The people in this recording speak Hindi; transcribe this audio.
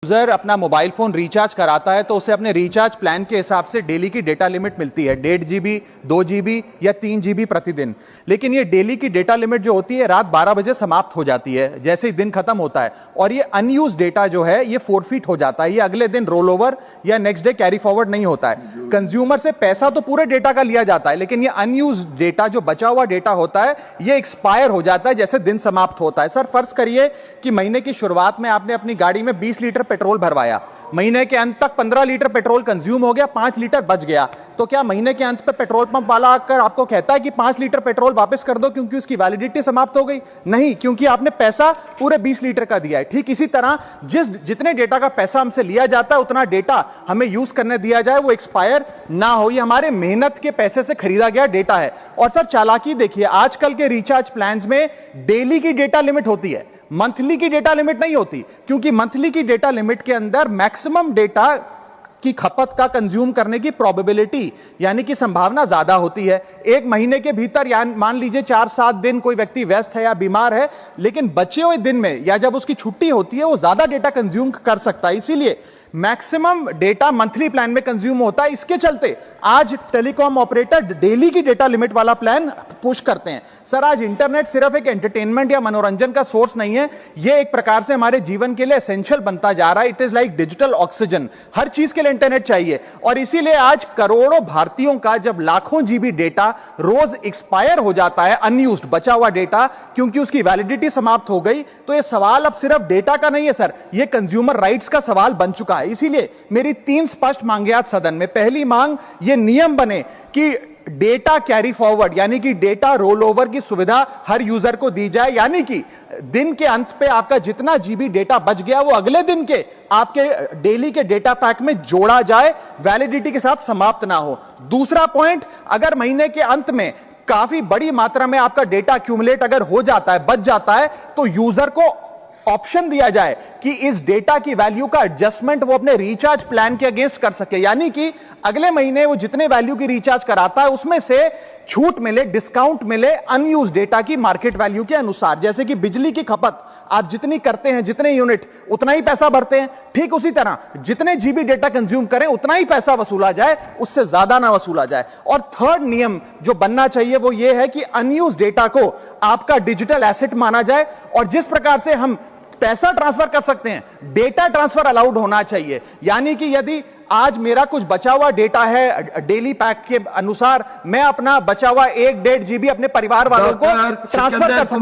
यूजर अपना मोबाइल फोन रिचार्ज कराता है तो उसे अपने रिचार्ज प्लान के हिसाब से डेली की डेटा लिमिट मिलती है 1.5 GB 2 GB या 3 GB प्रतिदिन। लेकिन ये डेली की डेटा लिमिट जो होती है रात 12 बजे समाप्त हो जाती है जैसे ही दिन खत्म होता है, और ये अनयूज डेटा जो है ये फोरफिट हो जाता है, ये अगले दिन रोल ओवर या नेक्स्ट डे कैरी फॉरवर्ड नहीं होता है। कंज्यूमर से पैसा तो पूरे डेटा का लिया जाता है, लेकिन ये अनयूज डेटा जो बचा हुआ डेटा होता है ये एक्सपायर हो जाता है जैसे दिन समाप्त होता है। सर फर्ज करिए कि महीने की शुरुआत में आपने अपनी गाड़ी में 20 लीटर पेट्रोल भरवाया, महीने के अंत तक 15 लीटर पेट्रोल कंज्यूम हो गया, 5 लीटर बच गया, तो क्या महीने के अंत पे पेट्रोल पंप वाला आकर आपको कहता है कि 5 लीटर पेट्रोल वापस कर दो क्योंकि उसकी वैलिडिटी समाप्त हो गई? नहीं, क्योंकि आपने पैसा पूरे 20 लीटर का दिया है। ठीक इसी तरह जितने डेटा का पैसा हमसे लिया जाता है उतना डेटा हमें यूज करने दिया जाए, वो एक्सपायर ना हो। ये हमारे मेहनत के पैसे से खरीदा गया डेटा है। और सर चालाकी देखिए, आजकल के रिचार्ज प्लान्स में डेली की डेटा लिमिट होती है, मंथली की डेटा लिमिट नहीं होती, क्योंकि मंथली की डेटा लिमिट के अंदर मैक्सिमम डेटा की खपत का कंज्यूम करने की प्रोबेबिलिटी यानी कि संभावना ज्यादा होती है। एक महीने के भीतर या मान लीजिए 4-7 दिन कोई व्यक्ति व्यस्त है या बीमार है, लेकिन बचे हुए दिन में या जब उसकी छुट्टी होती है वो ज्यादा डेटा कंज्यूम कर सकता है, इसीलिए मैक्सिमम डेटा मंथली प्लान में कंज्यूम होता है। इसके चलते आज टेलीकॉम ऑपरेटर डेली की डेटा लिमिट वाला प्लान पुश करते हैं। सर आज इंटरनेट सिर्फ एक एंटरटेनमेंट या मनोरंजन का सोर्स नहीं है, यह एक प्रकार से हमारे जीवन के लिए एसेंशियल बनता जा रहा है। It is like digital oxygen, हर चीज के लिए इंटरनेट चाहिए। और इसीलिए आज करोड़ों भारतीयों का जब लाखों जीबी डेटा रोज एक्सपायर हो जाता है, अनयूज्ड बचा हुआ डेटा, क्योंकि उसकी वैलिडिटी समाप्त हो गई, तो यह सवाल अब सिर्फ डेटा का नहीं है सर, यह कंज्यूमर राइट्स का सवाल बन चुका है। इसीलिए मेरी 3 स्पष्ट मांगे आज सदन में। पहली मांग, ये नियम बने कि डेटा कैरी फॉरवर्ड यानी कि डेटा रोल ओवर की सुविधा हर यूजर को दी जाए, यानी कि दिन के अंत पे आपका जितना जीबी डेटा बच गया वो अगले दिन के आपके डेली के डेटा पैक में जोड़ा जाए, वैलिडिटी के साथ समाप्त ना हो। दूसरा पॉइंट, अगर महीने के अंत में काफी बड़ी मात्रा में आपका डेटा एक्यूमुलेट अगर हो जाता है, बच जाता है, तो यूजर को ऑप्शन दिया जाए कि इस डेटा की वैल्यू का एडजस्टमेंट वो अपने रिचार्ज प्लान के अगेंस्ट कर सके, यानी कि अगले महीने वो जितने वैल्यू की रिचार्ज कराता है उसमें से छूट मिले, डिस्काउंट मिले अनयूज डेटा की मार्केट वैल्यू के अनुसार। जैसे कि बिजली की खपत आप जितनी करते हैं, जितने यूनिट उतना ही पैसा भरते हैं, ठीक उसी तरह जितने जीबी डेटा कंज्यूम करें उतना ही पैसा वसूला जाए, उससे ज्यादा ना वसूला जाए। और थर्ड नियम जो बनना चाहिए वो ये है कि अनयूज डेटा को आपका डिजिटल एसेट माना जाए, और जिस प्रकार से हम पैसा ट्रांसफर कर सकते हैं, डेटा ट्रांसफर अलाउड होना चाहिए। यानी कि यदि आज मेरा कुछ बचा हुआ डेटा है डेली पैक के अनुसार, मैं अपना बचा हुआ 1-1.5 GB अपने परिवार वालों को ट्रांसफर कर सकता हूं।